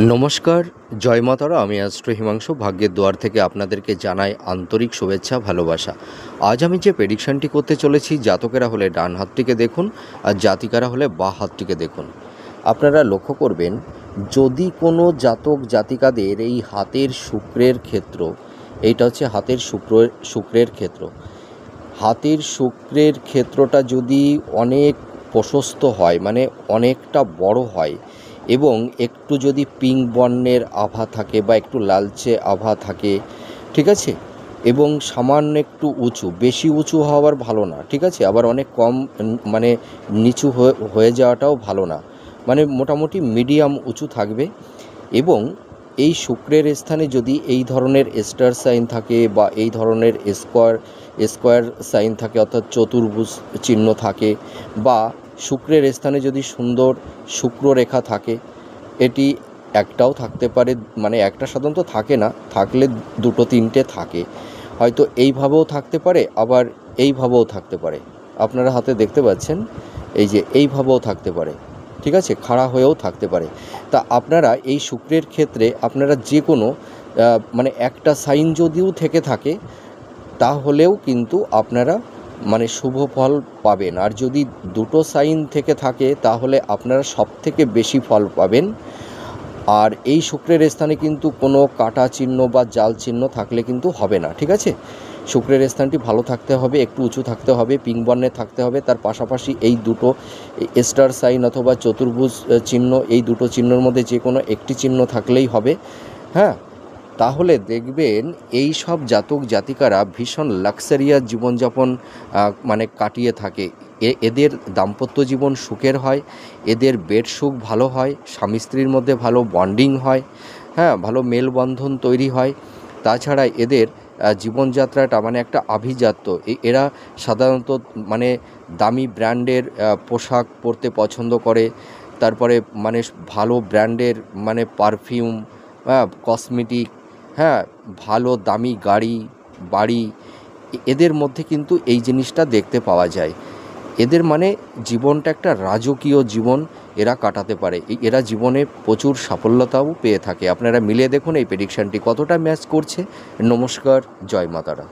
নমস্কার, জয় মা তারা। আমি অ্যাস্ট্রো হিমাংশু ভাগ্যের দুয়ার থেকে আপনাদেরকে জানাই আন্তরিক শুভেচ্ছা, ভালোবাসা। আজ আমি যে প্রেডিকশানটি করতে চলেছি, জাতকেরা হলে ডান হাতটিকে দেখুন আর জাতিকারা হলে বাঁ হাতটিকে দেখুন। আপনারা লক্ষ্য করবেন, যদি কোনো জাতক জাতিকাদের এই হাতের শুক্রের ক্ষেত্র, এইটা হচ্ছে হাতের শুক্রের ক্ষেত্র, হাতের শুক্রের ক্ষেত্রটা যদি অনেক প্রশস্ত হয়, মানে অনেকটা বড় হয়, এবং একটু যদি পিঙ্ক বর্ণের আভা থাকে বা একটু লালচে আভা থাকে, ঠিক আছে, এবং সামান্য একটু উঁচু, বেশি উঁচু হওয়ার ভালো না, ঠিক আছে, আবার অনেক কম মানে নিচু হয়ে যাওয়াটাও ভালো না, মানে মোটামুটি মিডিয়াম উঁচু থাকবে। এবং এই শুক্রের স্থানে যদি এই ধরনের স্টার সাইন থাকে বা এই ধরনের স্কোয়ার সাইন থাকে, অর্থাৎ চতুর্ভুজ চিহ্ন থাকে, বা শুক্রের স্থানে যদি সুন্দর শুক্ররেখা থাকে, এটি একটাও থাকতে পারে, মানে একটা সাধারণত থাকে না, থাকলে দুটো তিনটে থাকে, হয়তো এইভাবেও থাকতে পারে, আবার এইভাবেও থাকতে পারে। আপনারা হাতে দেখতে পাচ্ছেন, এই যে এইভাবেও থাকতে পারে, ঠিক আছে, খাড়া হয়েও থাকতে পারে। তা আপনারা এই শুক্রের ক্ষেত্রে আপনারা যে কোনো মানে একটা সাইন যদিও থেকে থাকে, তাহলেও কিন্তু আপনারা মানে শুভ ফল পাবেন। আর যদি দুটো সাইন থেকে থাকে, তাহলে আপনারা সবথেকে বেশি ফল পাবেন। আর এই শুক্রের স্থানে কিন্তু কোনো কাটা চিহ্ন বা জাল চিহ্ন থাকলে কিন্তু হবে না, ঠিক আছে। শুক্রের স্থানটি ভালো থাকতে হবে, একটু উঁচু থাকতে হবে, পিঙ্ক বর্ণের থাকতে হবে, তার পাশাপাশি এই দুটো স্টার সাইন অথবা চতুর্ভুজ চিহ্ন, এই দুটো চিহ্নের মধ্যে যে কোনো একটি চিহ্ন থাকলেই হবে। হ্যাঁ, তাহলে দেখবেন এই সব জাতক জাতিকারা ভীষণ লাক্সারিয়াস জীবনযাপন মানে কাটিয়ে থাকে। এদের দাম্পত্য জীবন সুখের হয়, এদের বেড সুখ ভালো হয়, স্বামী স্ত্রীর মধ্যে ভালো বন্ডিং হয়, হ্যাঁ, ভালো মেলবন্ধন তৈরি হয়। তাছাড়া এদের জীবনযাত্রাটা মানে একটা আভিজাত্য। এরা সাধারণত মানে দামি ব্র্যান্ডের পোশাক পরতে পছন্দ করে, তারপরে মানে ভালো ব্র্যান্ডের মানে পারফিউম, কসমেটিক, হ্যাঁ, ভালো দামি গাড়ি বাড়ি, এদের মধ্যে কিন্তু এই জিনিসটা দেখতে পাওয়া যায়। এদের মানে জীবনটা একটা রাজকীয় জীবন এরা কাটাতে পারে, এরা জীবনে প্রচুর সাফল্যতাও পেয়ে থাকে। আপনারা মিলিয়ে দেখুন এই প্রেডিকশানটি কতটা ম্যাচ করছে। নমস্কার, জয় মা তারা।